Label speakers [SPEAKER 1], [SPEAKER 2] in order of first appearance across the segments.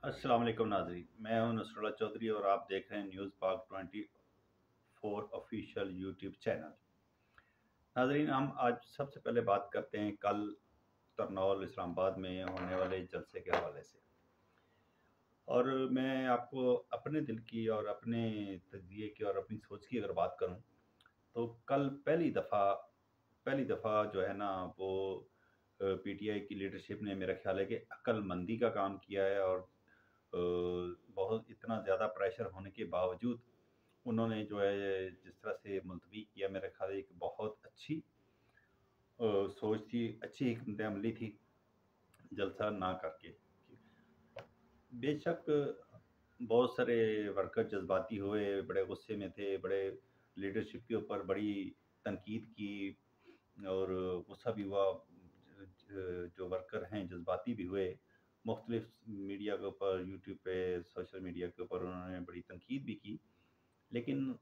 [SPEAKER 1] अस्सलाम वालेकुम नाज़रीन, मैं हूं नसरुल्लाह चौधरी और आप देख रहे हैं न्यूज़ पाक 24 ऑफिशियल यूट्यूब चैनल। नाज़रीन, हम आज सबसे पहले बात करते हैं कल तरनौल इस्लामाबाद में होने वाले जलसे के हवाले से। और मैं आपको अपने दिल की और अपने तजिए की और अपनी सोच की अगर बात करूं तो कल पहली दफ़ा जो है ना वो पीटीआई की लीडरशिप ने मेरा ख्याल है कि अक्लमंदी का काम किया है। और बहुत इतना ज़्यादा प्रेशर होने के बावजूद उन्होंने जो है जिस तरह से मुलतवी किया, मेरा ख्याल है एक बहुत अच्छी सोच थी, अच्छी हिकमत अमली थी जलसा ना करके। बेशक बहुत सारे वर्कर जज्बाती हुए, बड़े गुस्से में थे, बड़े लीडरशिप के ऊपर बड़ी तनकीद की और गुस्सा भी हुआ। जो वर्कर हैं जज्बाती भी हुए, मुख्तलिफ मीडिया के ऊपर, यूट्यूब पे, सोशल मीडिया के ऊपर उन्होंने बड़ी तनकीद भी की। लेकिन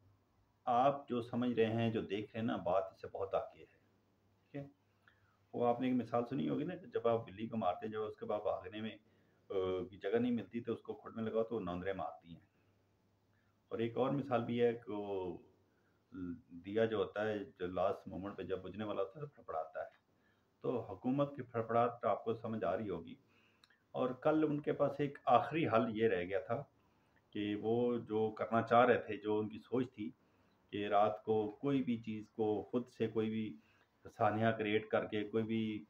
[SPEAKER 1] आप जो समझ रहे हैं, जो देख रहे हैं ना, बात इससे बहुत आगे है। ठीक है? वो आपने एक मिसाल सुनी होगी ना कि जब आप बिल्ली को मारते हैं, जब उसके बाद भागने में की जगह नहीं मिलती तो उसको खुर में लगाओ तो वो नौंदरे मारती हैं। और एक और मिसाल भी है कि वो दिया जो होता है, जो लास्ट मोमेंट पे जब बुझने वाला होता है तो फड़फड़ाता है। तो हुकूमत की फड़फड़ाहट तो आपको समझ आ रही होगी। और कल उनके पास एक आखिरी हल ये रह गया था कि वो जो करना चाह रहे थे, जो उनकी सोच थी कि रात को कोई भी चीज़ को खुद से कोई भी सानिया क्रिएट करके कोई भी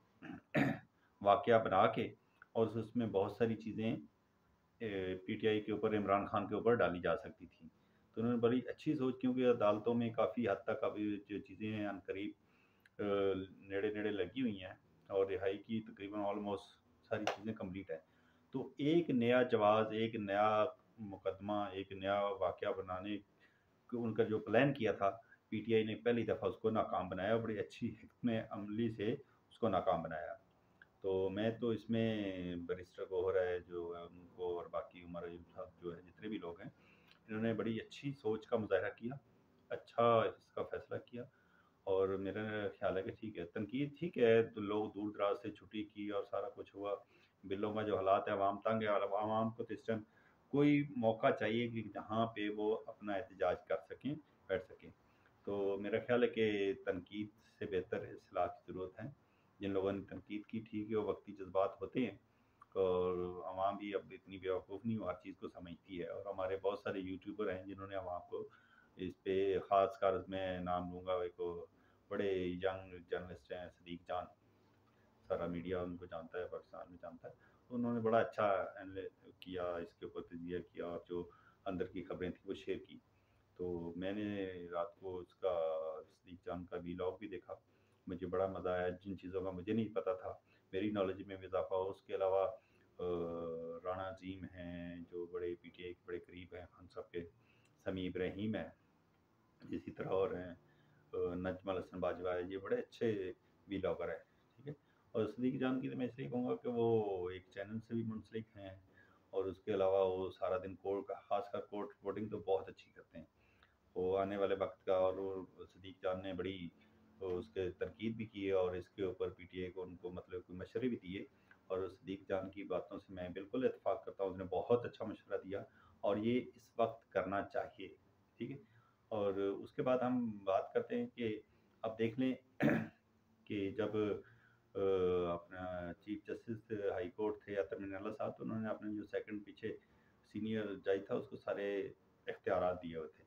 [SPEAKER 1] वाक़या बना के और उसमें बहुत सारी चीज़ें पीटीआई के ऊपर, इमरान खान के ऊपर डाली जा सकती थी। तो उन्होंने बड़ी अच्छी सोच, क्योंकि अदालतों में काफ़ी हद तक अभी जो चीज़ें हैं अनकरीब नेड़े-नेड़े लगी हुई हैं और रिहाई की तकरीबन ऑलमोस्ट सारी चीज़ें कंप्लीट हैं। तो एक नया जवाज़, एक नया मुकदमा, एक नया वाक़या बनाने क उनका जो प्लान किया था, पीटीआई ने पहली दफ़ा उसको नाकाम बनाया और बड़ी अच्छी हिकमत अमली से उसको नाकाम बनाया। तो मैं तो इसमें बैरिस्टर गोहर है जो है उनको, और बाकी उमर अयूब साहब जो है, जितने भी लोग हैं, इन्होंने बड़ी अच्छी सोच का मुज़ाहरा किया, अच्छा इसका फ़ैसला किया। और मेरा ख़्याल है कि ठीक है, तनकीद ठीक है, तो लोग दूर-दराज से छुट्टी की और सारा कुछ हुआ। बिलों का जो हालात है, अवाम तंग है और अवाम को तो इस टाइम कोई मौका चाहिए कि जहाँ पे वो अपना एहतजाज कर सकें, बैठ सकें। तो मेरा ख़्याल है कि तनकीद से बेहतर इस्लाह की ज़रूरत है। जिन लोगों ने तनकीद की, ठीक है, वो वक़्ती जज़्बात होते हैं और अवाम भी अब इतनी बेवकूफ़ नहीं, वो हर चीज़ को समझती है। और हमारे बहुत सारे यूट्यूबर हैं जिन्होंने अवाम को इस पे, ख़ासकर मैं नाम लूँगा, एक बड़े यंग जर्नलिस्ट हैं सदीक जान, सारा मीडिया उनको जानता है, पाकिस्तान में जानता है। तो उन्होंने बड़ा अच्छा किया, इसके ऊपर तजिया किया और जो अंदर की खबरें थी वो शेयर की। तो मैंने रात को उसका सदीक जान का वीलॉग भी देखा, मुझे बड़ा मज़ा आया। जिन चीज़ों का मुझे नहीं पता था, मेरी नॉलेज में भी इजाफा हो। उसके अलावा राणा अजीम हैं जो बड़े पीटीआई के बड़े करीब हैं खान साहब के, समी इब्राहिम है, इसी तरह और हैं नजमल हसन बाजवा है, ये बड़े अच्छे वीलॉगर हैं। ठीक है? और सदीक जान की तो मैं इसलिए कहूँगा कि वो एक चैनल से भी मुंसलिक हैं और उसके अलावा वो सारा दिन कोर्ट का, खासकर कोर्ट रिपोर्टिंग तो बहुत अच्छी करते हैं। वो आने वाले वक्त का, और वो सदीक जान ने बड़ी उसके तनकीद भी की है और इसके ऊपर पीटीआई को उनको मतलब कोई मशवरे भी दिए। और सदीक जान की बातों से मैं बिल्कुल इत्तेफाक करता हूँ, उसने बहुत अच्छा मशवरा दिया और ये इस वक्त करना चाहिए। ठीक है? और उसके बाद हम बात करते हैं कि अब देख लें कि जब अपना चीफ जस्टिस हाई कोर्ट थे अतर मिनल्ला साहब, तो उन्होंने अपने जो सेकंड पीछे सीनियर जज था उसको सारे इख्तियारात दिए हुए थे।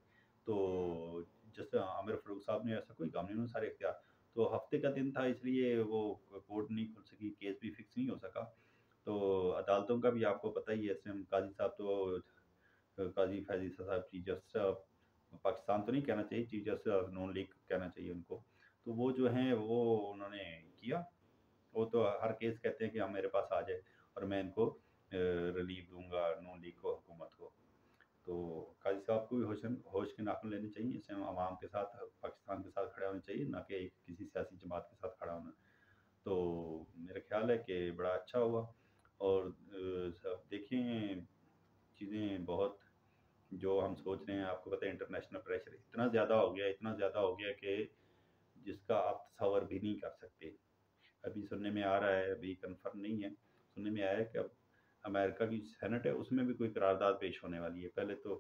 [SPEAKER 1] तो जैसे आमिर फारूक साहब ने ऐसा कोई काम नहीं, उन्होंने सारे इख्तियार, तो हफ्ते का दिन था इसलिए वो कोर्ट नहीं खुल सकी, केस भी फिक्स नहीं हो सका। तो अदालतों का भी आपको पता ही है, इसमें काजी साहब तो काजी फैज़ ईसा साहब चीफ जस्टिस ऑफ पाकिस्तान तो नहीं कहना चाहिए, chief justice of Noon league कहना चाहिए उनको। तो वो जो हैं वो उन्होंने किया, वो तो हर केस कहते हैं कि हाँ मेरे पास आ जाए और मैं इनको रिलीफ दूँगा नून लीग को, हुकूमत को। तो काजी साहब को भी होश के नाखुन लेने चाहिए, इससे हम आवाम के साथ, पाकिस्तान के साथ खड़े होना चाहिए, ना कि किसी सियासी जमात के साथ खड़ा होना। तो मेरा ख़्याल है कि बड़ा अच्छा हुआ। और सब देखें, चीज़ें बहुत जो हम सोच रहे हैं, आपको पता है इंटरनेशनल प्रेशर इतना ज़्यादा हो गया, इतना ज़्यादा हो गया कि जिसका आप तसव्वुर भी नहीं कर सकते। अभी सुनने में आ रहा है, अभी कन्फर्म नहीं है, सुनने में आया है कि अब अमेरिका की सेनेट है उसमें भी कोई करारदाद पेश होने वाली है। पहले तो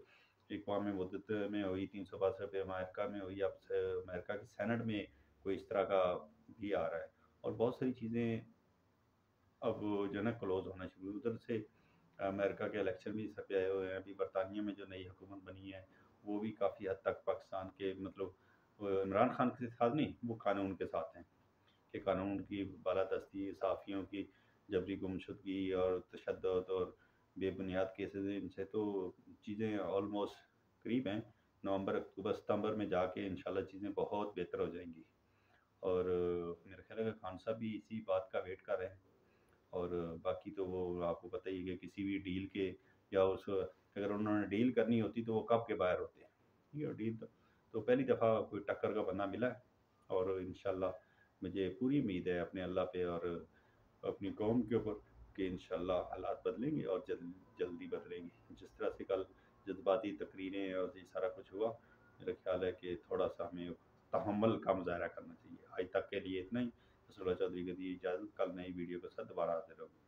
[SPEAKER 1] अक़वाम मुत्तहिदा में हुई 362 पे, अमेरिका में हुई, अब अमेरिका की सेनेट में कोई इस तरह का भी आ रहा है। और बहुत सारी चीज़ें अब जो है ना क्लोज होना शुरू, उधर से अमेरिका के इलेक्शन भी सर पे आए हुए हैं। अभी बरतानिया में जो नई हुकूमत बनी है वो भी काफ़ी हद तक पाकिस्तान के मतलब इमरान खान के साथ नहीं, वो कानून के साथ हैं कि कानून की बालादस्ती, सहाफ़ियों की जबरी गुमशुदगी और तशद्दुद और बेबुनियाद केसेस हैं, इनसे तो चीज़ें ऑलमोस्ट करीब हैं। नवंबर, अक्टूबर, सितंबर में जाके इंशाल्लाह चीज़ें बहुत बेहतर हो जाएंगी। और मेरा ख्याल है कि खान साहब भी इसी बात का वेट कर रहे हैं। और बाकी तो वो आपको पता ही है कि किसी भी डील के या उस अगर उन्होंने डील करनी होती तो वो कब के बाहर होते हैं। ठीक है, डील तो पहली दफ़ा कोई टक्कर का बंदा मिला है। और इंशाल्लाह मुझे पूरी उम्मीद है अपने अल्लाह पे और अपनी कौम के ऊपर कि इंशाल्लाह हालात बदलेंगे और जल्दी बदलेंगे। जिस तरह से कल जज्बाती तकरीरें और ये सारा कुछ हुआ, मेरा ख्याल है कि थोड़ा सा हमें तहम्मुल का मुज़ाहरा करना चाहिए। आज तक के लिए इतना ही। फैसल चौधरी को दी इजाज़त, कल नई वीडियो के साथ दोबारा हाज़िर होंगे।